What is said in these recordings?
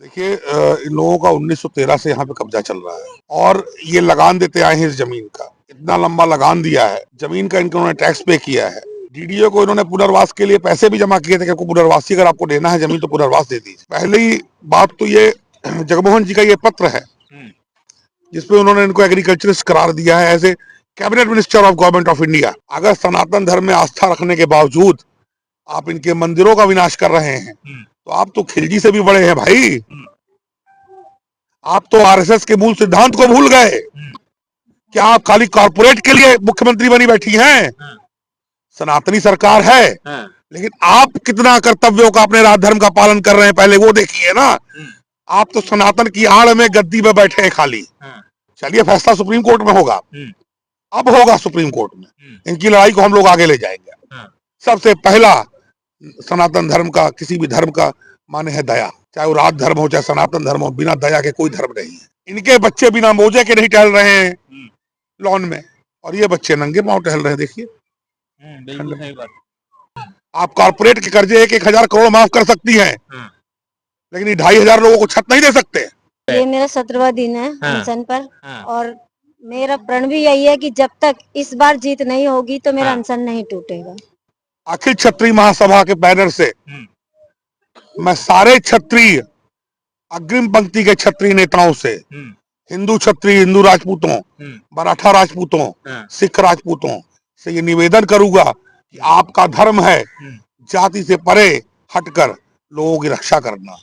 देखिए इन लोगों का 1913 से यहाँ पे कब्जा चल रहा है और ये लगान देते आए हैं इस जमीन का। इतना लंबा लगान दिया है, जमीन का इन्होंने टैक्स पे किया है। डीडीओ को इन्होंने पुनर्वास के लिए पैसे भी जमा किए थे कि पुनर्वासी अगर आपको देना है जमीन तो पुनर्वास दे दीजिए। पहली बात तो ये जगमोहन जी का ये पत्र है जिसपे उन्होंने इनको एग्रीकल्चरिस्ट करार दिया है as a cabinet minister of government of India. अगर सनातन धर्म में आस्था रखने के बावजूद आप इनके मंदिरों का विनाश कर रहे हैं तो आप तो खिलजी से भी बड़े हैं भाई। आप तो आरएसएस के मूल सिद्धांत को भूल गए। क्या आप खाली कॉर्पोरेट के लिए मुख्यमंत्री बनी बैठी हैं? सनातनी सरकार है, लेकिन आप कितना कर्तव्यों का अपने राज धर्म का पालन कर रहे हैं पहले वो देखिए ना। आप तो सनातन की आड़ में गद्दी में बैठे हैं खाली। चलिए फैसला सुप्रीम कोर्ट में होगा, अब होगा सुप्रीम कोर्ट में। इनकी लड़ाई को हम लोग आगे ले जाएंगे। सबसे पहला सनातन धर्म का, किसी भी धर्म का माने है दया। चाहे वो राज धर्म हो चाहे सनातन धर्म हो, बिना दया के कोई धर्म नहीं है। इनके बच्चे बिना मोजे के नहीं टहल रहे हैं लॉन में, और ये बच्चे नंगे पांव टहल रहे हैं। देखिए आप कॉर्पोरेट के कर्जे 1,000 करोड़ माफ कर सकती हैं, लेकिन ये 2,500 लोगों को छत नहीं दे सकते। ये मेरा 17वां दिन है अनशन पर, और मेरा प्रण भी यही है कि जब तक इस बार जीत नहीं होगी तो मेरा अनशन नहीं टूटेगा। अखिल क्षत्रिय महासभा के बैनर से मैं सारे क्षत्रिय, अग्रिम पंक्ति के क्षत्रिय नेताओं से, हिंदू क्षत्रिय, हिंदू राजपूतों, मराठा राजपूतों, सिख राजपूतों से ये निवेदन करूंगा कि आपका धर्म है जाति से परे हटकर लोगों की रक्षा करना।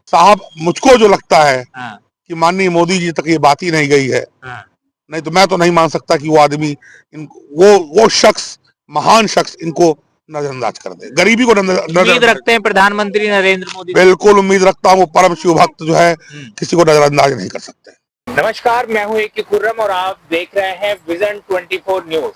साहब मुझको जो लगता है कि माननीय मोदी जी तक ये बात ही नहीं गई है, नहीं तो मैं तो नहीं मान सकता कि वो आदमी वो शख्स, महान शख्स इनको नजरअंदाज कर दे। गरीबी को उम्मीद रखते हैं प्रधानमंत्री नरेंद्र मोदी? बिल्कुल उम्मीद रखता हूँ। परम शिव भक्त जो है किसी को नजरअंदाज नहीं कर सकते। नमस्कार, मैं हूं ए.के. खुर्रम और आप देख रहे हैं विजन 24 न्यूज।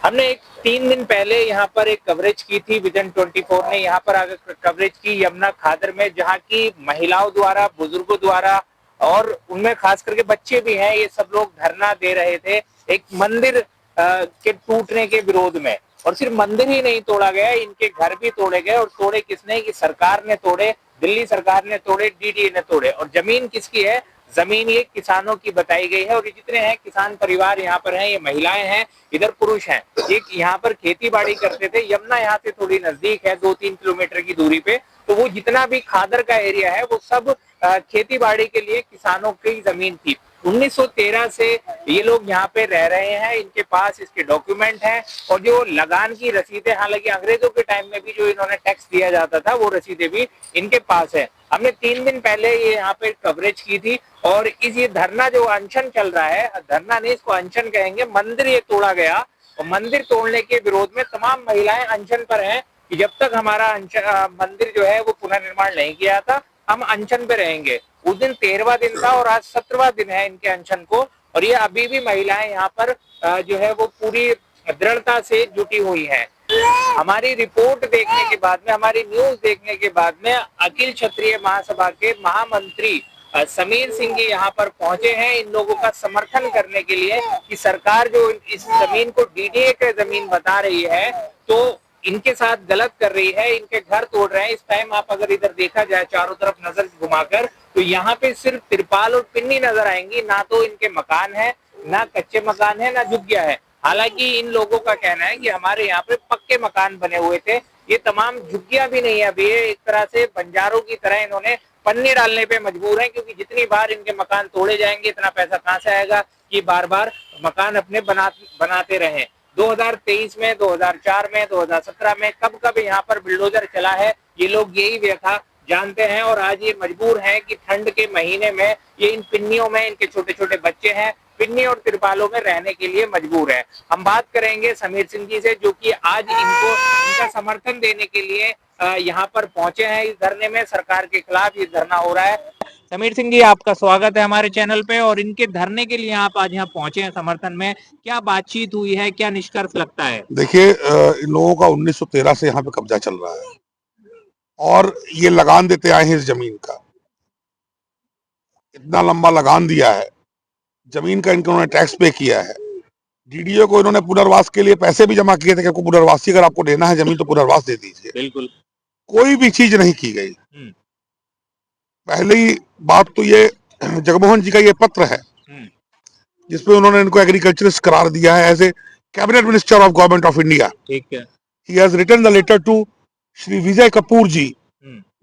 हमने 3 दिन पहले यहाँ पर एक कवरेज की थी। विजन 24 ने यहाँ पर आकर कवरेज की यमुना खादर में, जहाँ की महिलाओं द्वारा, बुजुर्गों द्वारा और उनमें खास करके बच्चे भी हैं, ये सब लोग धरना दे रहे थे एक मंदिर के टूटने के विरोध में। और सिर्फ मंदिर ही नहीं तोड़ा गया, इनके घर भी तोड़े गए। और तोड़े किसने? कि सरकार ने तोड़े, दिल्ली सरकार ने तोड़े, डीडीए ने तोड़े। और जमीन किसकी है? जमीन ये किसानों की बताई गई है। और ये जितने हैं किसान परिवार यहाँ पर हैं, ये महिलाएं हैं, इधर पुरुष हैं। ये यहाँ पर खेती बाड़ी करते थे। यमुना यहाँ से थोड़ी नजदीक है, 2-3 किलोमीटर की दूरी पे। तो वो जितना भी खादर का एरिया है वो सब खेती बाड़ी के लिए किसानों की जमीन थी। 1913 से ये लोग यहाँ पे रह रहे हैं, इनके पास इसके डॉक्यूमेंट हैं। और जो लगान की रसीदें, हालांकि अंग्रेजों के टाइम में भी जो इन्होंने टैक्स दिया जाता था वो रसीदें भी इनके पास है। हमने 3 दिन पहले ये यहाँ पे कवरेज की थी। और ये धरना जो अनशन चल रहा है, धरना नहीं इसको अनशन कहेंगे, मंदिर ये तोड़ा गया और मंदिर तोड़ने के विरोध में तमाम महिलाएं अनशन पर हैं कि जब तक हमारा मंदिर जो है वो पुनर्निर्माण नहीं किया था हम अनशन पे रहेंगे। उस दिन 13वां दिन था और आज 17वां दिन है इनके अनशन को। और ये अभी भी महिलाएं यहाँ पर जो है वो पूरी दृढ़ता से जुटी हुई हैं। हमारी रिपोर्ट देखने के बाद में, हमारी न्यूज देखने के बाद में अखिल क्षत्रिय महासभा के महामंत्री समीर सिंह जी यहाँ पर पहुंचे हैं इन लोगों का समर्थन करने के लिए कि सरकार जो इस जमीन को डीडीए के जमीन बता रही है तो इनके साथ गलत कर रही है, इनके घर तोड़ रहे हैं। इस टाइम आप अगर इधर देखा जाए चारों तरफ नजर घुमाकर तो यहाँ पे सिर्फ तिरपाल और पिन्नी नजर आएंगी, ना तो इनके मकान है, ना कच्चे मकान है, ना झुग्गिया है। हालांकि इन लोगों का कहना है कि हमारे यहाँ पे पक्के मकान बने हुए थे, ये तमाम झुग्गियां भी नहीं है अभी। एक तरह से बंजारों की तरह इन्होंने पन्नी डालने पे मजबूर हैं, क्योंकि जितनी बार इनके मकान तोड़े जाएंगे इतना पैसा कहाँ से आएगा कि बार बार मकान अपने बनाते रहें। 2023 में, 2004 में, 2017 में कब कब यहाँ पर बिल्डोजर चला है, ये लोग यही व्यथा जानते हैं। और आज ये मजबूर हैं कि ठंड के महीने में ये इन पिन्नियों में, इनके छोटे छोटे बच्चे हैं, पिन्नी और तिरपालों में रहने के लिए मजबूर है। हम बात करेंगे समीर सिंह जी से, जो कि आज इनका समर्थन देने के लिए यहाँ पर पहुंचे हैं। इस धरने में सरकार के खिलाफ ये धरना हो रहा है। समीर सिंह जी, आपका स्वागत है हमारे चैनल पे। और इनके धरने के लिए आप आज यहाँ पहुंचे हैं समर्थन में, क्या बातचीत हुई है, क्या निष्कर्ष लगता है? देखिए इन लोगों का 1913 से यहाँ पे कब्जा चल रहा है और ये लगान देते आए हैं इस जमीन का। इतना लंबा लगान दिया है, जमीन का इन्होंने टैक्स पे किया है। डीडीओ को इन्होंने पुनर्वास के लिए पैसे भी जमा किए थे कि पुनर्वासी अगर आपको देना है जमीन तो पुनर्वास दे दीजिए। बिल्कुल कोई भी चीज नहीं की गई। पहली बात तो ये जगमोहन जी का ये पत्र है जिसपे उन्होंने इनको एग्रीकल्चरिस्ट करार दिया है as a cabinet minister of government of India. ठीक है। He has written the letter to Shri Vijay Kapoor ji,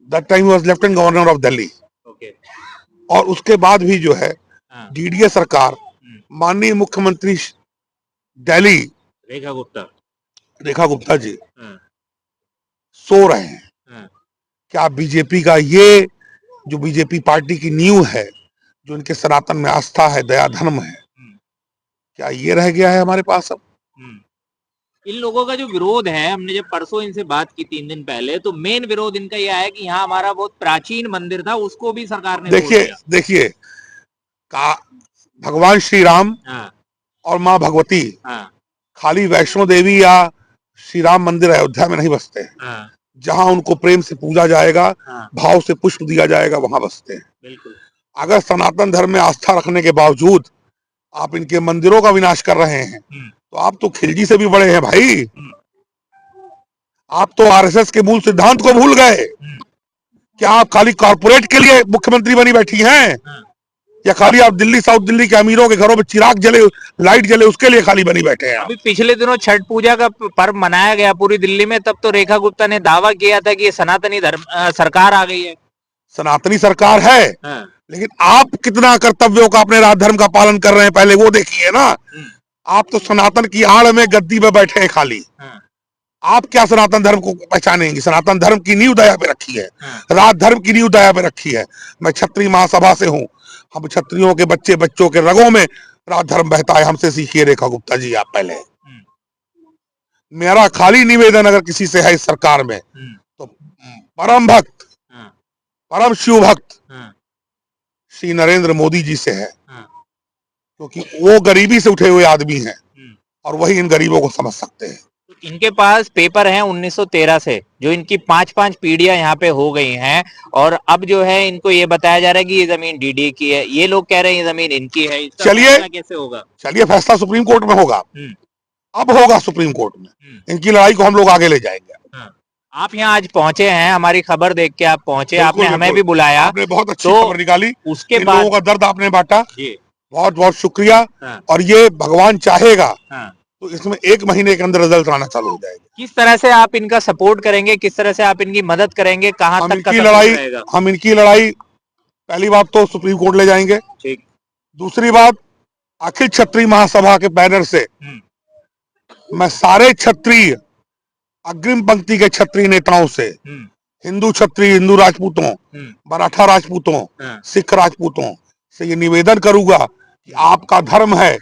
that time he was lieutenant governor of Delhi. Okay. और उसके बाद भी जो है डीडीए सरकार, माननीय मुख्यमंत्री दिल्ली रेखा गुप्ता जी सो रहे हैं। क्या बीजेपी का ये जो बीजेपी पार्टी की नींव है, जो इनके सनातन में आस्था है, दया धर्म है, क्या ये रह गया है हमारे पास अब? इन लोगों का जो विरोध है, हमने जब परसों इनसे बात की 3 दिन पहले, तो मेन विरोध इनका यह है कि यहाँ हमारा बहुत प्राचीन मंदिर था, उसको भी सरकार ने देखिए का भगवान श्री राम और माँ भगवती खाली वैष्णो देवी या श्री राम मंदिर अयोध्या में नहीं बसते हैं। जहां उनको प्रेम से पूजा जाएगा, भाव से पुष्प दिया जाएगा, वहां बसते हैं। बिल्कुल। अगर सनातन धर्म में आस्था रखने के बावजूद आप इनके मंदिरों का विनाश कर रहे हैं, तो आप तो खिलजी से भी बड़े हैं भाई। आप तो आरएसएस के मूल सिद्धांत को भूल गए। क्या आप खाली कॉर्पोरेट के लिए मुख्यमंत्री बनी बैठी हैं, या खाली आप दिल्ली साउथ दिल्ली के अमीरों के घरों में चिराग जले, लाइट जले, उसके लिए खाली बनी बैठे हैं? अभी पिछले दिनों छठ पूजा का पर्व मनाया गया पूरी दिल्ली में, तब तो रेखा गुप्ता ने दावा किया था कि ये सनातनी धर्म सरकार आ गई है। सनातनी सरकार है, लेकिन आप कितना कर्तव्यों का, अपने राज धर्म का पालन कर रहे हैं, पहले वो देखिए ना। आप तो सनातन की आड़ में गद्दी में बैठे हैं खाली। आप क्या सनातन धर्म को पहचानेंगे? सनातन धर्म की नींव दया पे रखी है, राज धर्म की नींव दया पे रखी है। मैं क्षत्रिय महासभा से हूँ, हम क्षत्रियों के बच्चों के रगों में राज धर्म बहता है। हमसे सीखिए रेखा गुप्ता जी आप पहले। मेरा खाली निवेदन अगर किसी से है इस सरकार में, तो परम भक्त, परम शिव भक्त श्री नरेंद्र मोदी जी से है, क्योंकि वो गरीबी से उठे हुए आदमी हैं और वही इन गरीबों को समझ सकते हैं। इनके पास पेपर हैं 1913 से, जो इनकी 5-5 पीढ़ियां यहाँ पे हो गई हैं, और अब जो है इनको ये बताया जा रहा है कि ये जमीन डीडी की है। ये लोग कह रहे हैं ये जमीन इनकी है। चलिए कैसे होगा? चलिए फैसला सुप्रीम कोर्ट में होगा, अब होगा सुप्रीम कोर्ट में। इनकी लड़ाई को हम लोग आगे ले जाएंगे। आप यहाँ आज पहुंचे हैं, हमारी खबर देख के आप पहुंचे, आपने हमें भी बुलाया, आपने बहुत अच्छी खबर निकाली। उसके बाद लोगों का दर्द आपने बांटा, बहुत बहुत शुक्रिया। और ये भगवान चाहेगा तो इसमें 1 महीने के अंदर रिजल्ट आना चालू हो जाएगा। किस तरह से आप इनका सपोर्ट करेंगे, किस तरह से आप इनकी मदद करेंगे, कहाँ तक का लड़ाई रहेगा? हम इनकी लड़ाई पहली बात तो सुप्रीम कोर्ट ले जाएंगे। ठीक। दूसरी बात, अखिल क्षत्रिय महासभा के बैनर से मैं सारे क्षत्रिय, अग्रिम पंक्ति के क्षत्रिय नेताओं से, हिंदू क्षत्रिय, हिंदू राजपूतों, मराठा राजपूतों, सिख राजपूतों से ये निवेदन करूंगा कि आपका धर्म है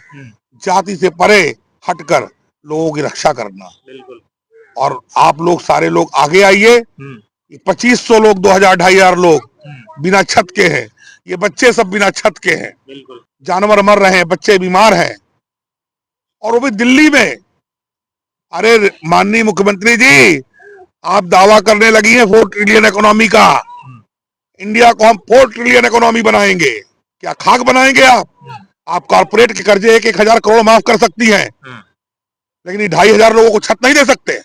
जाति से परे हटकर लोगों की रक्षा करना। बिल्कुल। और आप लोग सारे लोग आगे आइए। 2500 लोग, 2000-2500 लोग बिना छत के हैं। ये बच्चे सब बिना छत के हैं। बिल्कुल। जानवर मर रहे हैं, बच्चे बीमार हैं, और वो भी दिल्ली में। अरे माननीय मुख्यमंत्री जी, आप दावा करने लगी हैं 4 ट्रिलियन इकोनॉमी का। इंडिया को हम 4 ट्रिलियन इकोनॉमी बनाएंगे। क्या खाक बनाएंगे आप कॉर्पोरेट के कर्जे 1-1 हजार करोड़ माफ कर सकती हैं, लेकिन 2,500 लोगों को छत नहीं दे सकते।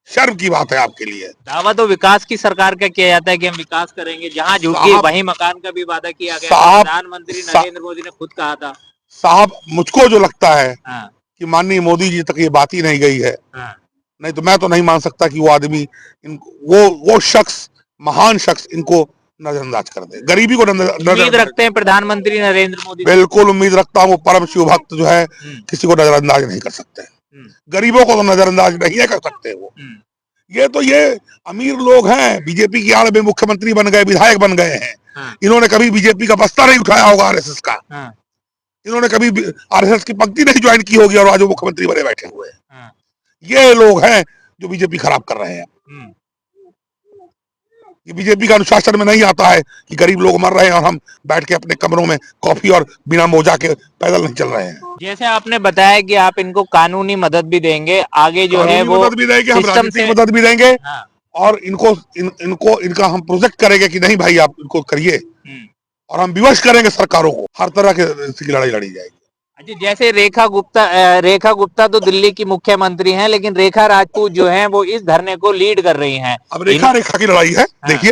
शर्म की बात है आपके लिए। दावा तो विकास की सरकार का किया जाता है कि हम विकास करेंगे, जहां झुकी वहीं मकान का भी वादा किया गया। प्रधानमंत्री नरेंद्र मोदी ने खुद कहा था। साहब, मुझको जो लगता है कि माननीय मोदी जी तक ये बात ही नहीं गई है, नहीं तो मैं तो नहीं मान सकता कि वो आदमी, वो शख्स, महान शख्स इनको नजरअंदाज कर दे, गरीबी को उम्मीद रखते हैं प्रधानमंत्री नरेंद्र मोदी। बिल्कुल उम्मीद रखता हूँ। वो परम शिव भक्त जो है किसी को नजरअंदाज नहीं कर सकते, गरीबों को तो नजरअंदाज नहीं कर सकते वो। ये अमीर लोग हैं, बीजेपी की आड़ में मुख्यमंत्री बन गए, विधायक बन गए हैं। इन्होंने कभी बीजेपी का बस्ता नहीं उठाया होगा, आरएसएस का। इन्होंने कभी आरएसएस की पंक्ति नहीं ज्वाइन की होगी, और आज वो मुख्यमंत्री बने बैठे हुए हैं। ये लोग हैं जो बीजेपी खराब कर रहे हैं। ये बीजेपी का अनुशासन में नहीं आता है कि गरीब लोग मर रहे हैं और हम बैठ के अपने कमरों में कॉफी और बिना मोजा के पैदल नहीं चल रहे हैं। जैसे आपने बताया कि आप इनको कानूनी मदद भी देंगे, आगे जो है वो मदद भी देंगे, हम राजनीतिक मदद भी देंगे। और इनका हम प्रोजेक्ट करेंगे कि नहीं भाई आप इनको करिए, और हम विवश करेंगे सरकारों को, हर तरह की लड़ाई लड़ी जाएगी। अच्छा, जैसे रेखा गुप्ता तो दिल्ली की मुख्यमंत्री हैं, लेकिन रेखा राजपूत जो हैं वो इस धरने को लीड कर रही हैं। अब रेखा की लड़ाई है। देखिए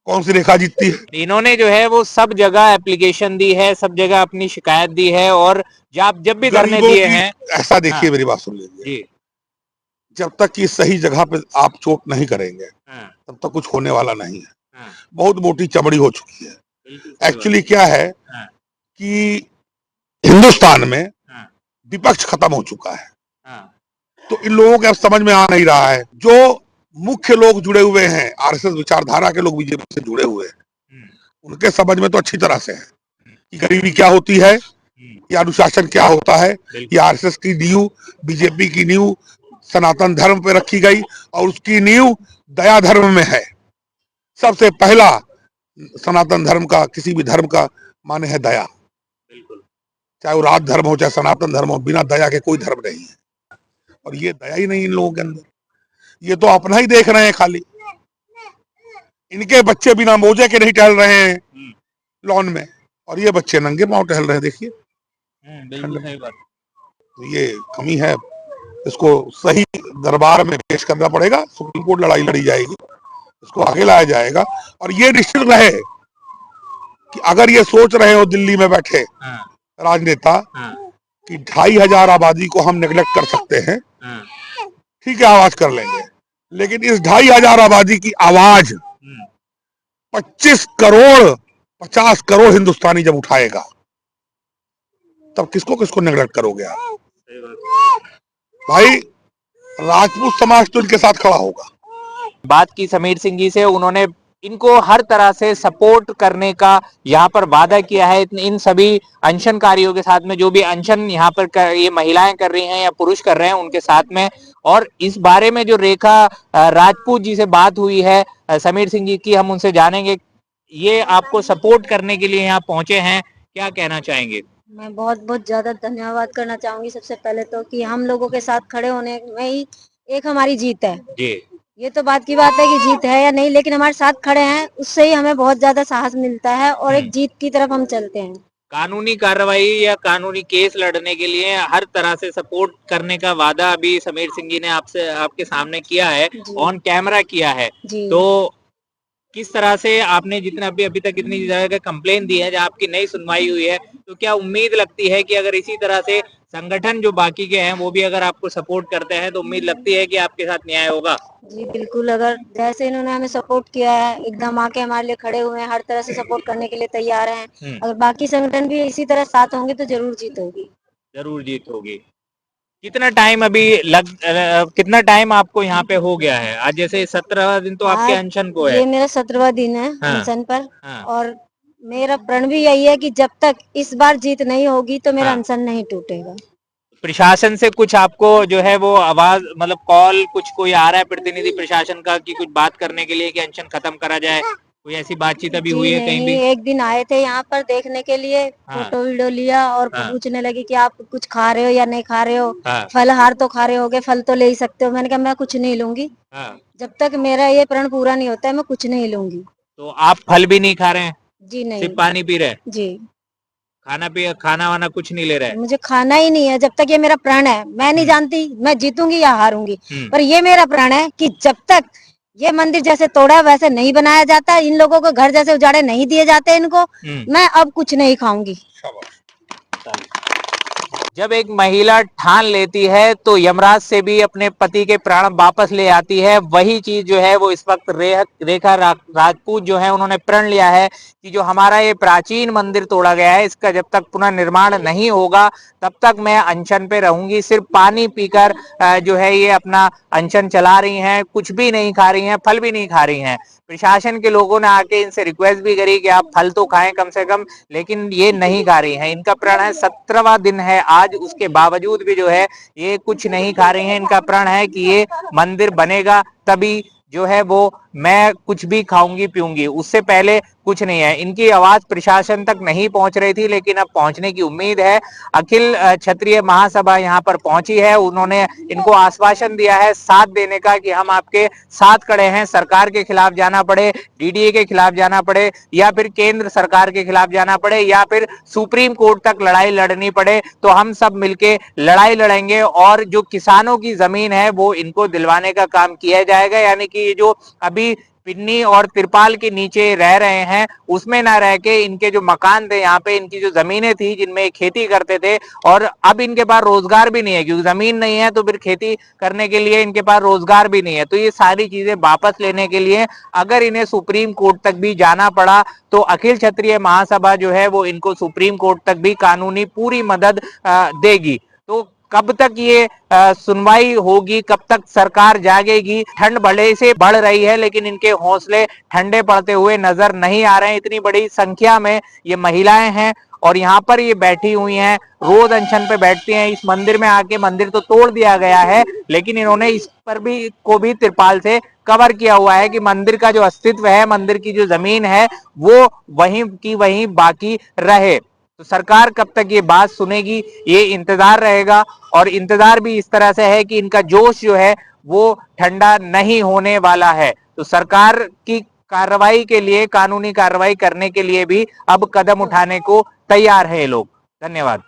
कौन सी रेखा जीतती है? इन्होंने जो है वो सब जगह एप्लीकेशन दी है, सब जगह अपनी शिकायत दी है, और जब भी धरने गरीबों दिए की हैं। ऐसा देखिए, हाँ मेरी बात सुन लीजिए, जी। जब तक कि सही जगह पे आप चोट नहीं करेंगे हाँ तब तक कुछ होने वाला नहीं है। हाँ बहुत मोटी चमड़ी हो चुकी है। बिल्कुल सही बात। एक्चुअली क्या है हाँ कि हिंदुस्तान में हाँ विपक्ष खत्म हो चुका है। हाँ तो इन लोगों के अब समझ में आ नहीं रहा है। जो मुख्य लोग जुड़े हुए हैं, आरएसएस विचारधारा के लोग बीजेपी से जुड़े हुए हैं, हम्म, उनके समझ में तो अच्छी तरह से है कि गरीबी क्या होती है, या अनुशासन क्या होता है। बिल्कुल। ये आरएसएस की नींव, बीजेपी की नींव सनातन धर्म पे रखी गई, और उसकी नींव दया धर्म में है। सबसे पहला सनातन धर्म का, किसी भी धर्म का माने है दया। बिल्कुल। चाहे वो राज धर्म हो, चाहे सनातन धर्म हो, बिना दया के कोई धर्म नहीं है। और ये दया ही नहीं इन लोगों के अंदर। ये तो अपना ही देख रहे हैं खाली। इनके बच्चे बिना मोजे के नहीं टहल रहे हैं लॉन में, और ये बच्चे नंगे पांव टहल रहे हैं। देखिए, बिल्कुल सही बात। तो ये कमी है। इसको सही दरबार में पेश करना पड़ेगा, सुप्रीम कोर्ट लड़ाई लड़ी जाएगी, इसको आगे लाया जाएगा। और ये निश्चित रहे कि अगर ये सोच रहे हो दिल्ली में बैठे हाँ राजनेता हाँ कि 2,500 आबादी को हम नेग्लेक्ट कर सकते हैं, हाँ ठीक है, आवाज कर लेंगे, लेकिन इस 2,500 आबादी की आवाज 25 करोड़ 50 करोड़ हिंदुस्तानी जब उठाएगा, तब किसको किसको नेग्लेक्ट करोगे आप? भाई, राजपूत समाज तो इनके साथ खड़ा होगा। बात की समीर सिंह जी से, उन्होंने इनको हर तरह से सपोर्ट करने का यहाँ पर वादा किया है। इन सभी अनशनकारियों के साथ में, जो भी अनशन यहाँ पर ये महिलाएं कर रही हैं या पुरुष कर रहे हैं, उनके साथ में। और इस बारे में जो रेखा राजपूत जी से बात हुई है समीर सिंह जी की, हम उनसे जानेंगे। ये आपको सपोर्ट करने के लिए यहाँ पहुंचे हैं, क्या कहना चाहेंगे? मैं बहुत बहुत ज्यादा धन्यवाद करना चाहूंगी सबसे पहले तो, कि हम लोगों के साथ खड़े होने में ही एक हमारी जीत है जी। ये तो बात की बात है कि जीत है या नहीं, लेकिन हमारे साथ खड़े हैं, उससे ही हमें बहुत ज्यादा साहस मिलता है और एक जीत की तरफ हम चलते हैं। कानूनी कार्रवाई या कानूनी केस लड़ने के लिए हर तरह से सपोर्ट करने का वादा अभी समीर सिंह जी ने आपसे, आपके सामने किया है, ऑन कैमरा किया है। जी। तो किस तरह से आपने जितना अभी तक इतनी जगह कंप्लेन दी है, जब आपकी नई सुनवाई हुई है, तो क्या उम्मीद लगती है कि अगर इसी तरह से संगठन जो बाकी के हैं वो भी अगर आपको सपोर्ट करते हैं, तो उम्मीद लगती है कि आपके साथ न्याय होगा? जी बिल्कुल, अगर जैसे इन्होंने हमें सपोर्ट किया है, एकदम आके हमारे लिए खड़े हुए हैं, हर तरह से सपोर्ट करने के लिए तैयार हैं, अगर बाकी संगठन भी इसी तरह साथ होंगे तो जरूर जीत होगी। जरूर जीत होगी। कितना टाइम अभी कितना टाइम आपको यहाँ पे हो गया है? आज जैसे 17वां दिन तो आपके आज अनशन को है। ये मेरा 17वां दिन है हाँ, अनशन पर। हाँ, और मेरा प्रण भी यही है कि जब तक इस बार जीत नहीं होगी तो मेरा हाँ। अनशन नहीं टूटेगा। प्रशासन से कुछ आपको जो है वो आवाज, मतलब कॉल कुछ कोई आ रहा है प्रतिनिधि प्रशासन का कि कुछ बात करने के लिए कि अनशन खत्म करा जाए? कोई ऐसी बातचीत अभी जी हुई है नहीं, कहीं भी? एक दिन आए थे यहाँ पर देखने के लिए, हाँ, फोटो वीडियो लिया और हाँ, पूछने लगे कि आप कुछ खा रहे हो या नहीं खा रहे हो, हाँ, फलहार तो खा रहे होगे, फल तो ले ही सकते हो। मैंने कहा मैं कुछ नहीं लूंगी, हाँ। जब तक मेरा ये प्रण पूरा नहीं होता है मैं कुछ नहीं लूंगी। तो आप फल भी नहीं खा रहे हैं, जी नहीं। सिर्फ पानी पी रहे हैं? जी खाना वाना कुछ नहीं ले रहे हैं? मुझे खाना ही नहीं है, जब तक ये मेरा प्रण है। मैं नहीं जानती मैं जीतूंगी या हारूंगी, पर ये मेरा प्रण है कि जब तक ये मंदिर जैसे तोड़ा वैसे नहीं बनाया जाता, इन लोगों को घर जैसे उजाड़े नहीं दिए जाते इनको, मैं अब कुछ नहीं खाऊंगी। जब एक महिला ठान लेती है तो यमराज से भी अपने पति के प्राण वापस ले आती है। वही चीज जो है वो इस वक्त रेखा राजपूत जो है उन्होंने प्रण लिया है कि जो हमारा ये प्राचीन मंदिर तोड़ा गया है, इसका जब तक पुनर्निर्माण नहीं होगा तब तक मैं अनशन पे रहूंगी। सिर्फ पानी पीकर जो है ये अपना अनशन चला रही हैं, कुछ भी नहीं खा रही हैं, फल भी नहीं खा रही हैं। प्रशासन के लोगों ने आके इनसे रिक्वेस्ट भी करी कि आप फल तो खाएं कम से कम, लेकिन ये नहीं खा रही हैं। इनका प्रण है, 17वां दिन है आज, उसके बावजूद भी जो है ये कुछ नहीं खा रही हैं। इनका प्रण है कि ये मंदिर बनेगा तभी जो है वो मैं कुछ भी खाऊंगी पीऊंगी, उससे पहले कुछ नहीं है। इनकी आवाज प्रशासन तक नहीं पहुंच रही थी, लेकिन अब पहुंचने की उम्मीद है। अखिल क्षत्रिय महासभा यहाँ पर पहुंची है, उन्होंने इनको आश्वासन दिया है साथ देने का कि हम आपके साथ खड़े हैं। सरकार के खिलाफ जाना पड़े, डीडीए के खिलाफ जाना पड़े, या फिर केंद्र सरकार के खिलाफ जाना पड़े, या फिर सुप्रीम कोर्ट तक लड़ाई लड़नी पड़े, तो हम सब मिलके लड़ाई लड़ेंगे और जो किसानों की जमीन है वो इनको दिलवाने का काम किया जाएगा। यानी कि ये जो अभी पिन्नी और तिरपाल के नीचे रह रहे हैं, उसमें ना रह के इनके जो मकान थे यहाँ पे, इनकी जो जमीनें थी जिनमें खेती करते थे, और अब इनके पास रोजगार भी नहीं है, क्योंकि जमीन नहीं है तो फिर खेती करने के लिए इनके पास रोजगार भी नहीं है। तो ये सारी चीजें वापस लेने के लिए अगर इन्हें सुप्रीम कोर्ट तक भी जाना पड़ा तो अखिल क्षेत्रीय महासभा जो है वो इनको सुप्रीम कोर्ट तक भी कानूनी पूरी मदद देगी। तो कब तक ये सुनवाई होगी, कब तक सरकार जागेगी? ठंड भले से बढ़ रही है लेकिन इनके हौसले ठंडे पड़ते हुए नजर नहीं आ रहे हैं। इतनी बड़ी संख्या में ये महिलाएं हैं और यहाँ पर ये बैठी हुई हैं, रोज अनशन पे बैठती हैं। इस मंदिर में आके, मंदिर तो तोड़ दिया गया है लेकिन इन्होंने इस पर भी तिरपाल से कवर किया हुआ है कि मंदिर का जो अस्तित्व है, मंदिर की जो जमीन है वो वहीं की वहीं बाकी रहे। तो सरकार कब तक ये बात सुनेगी, ये इंतजार रहेगा। और इंतजार भी इस तरह से है कि इनका जोश जो है वो ठंडा नहीं होने वाला है। तो सरकार की कार्रवाई के लिए, कानूनी कार्रवाई करने के लिए भी अब कदम उठाने को तैयार है ये लोग। धन्यवाद।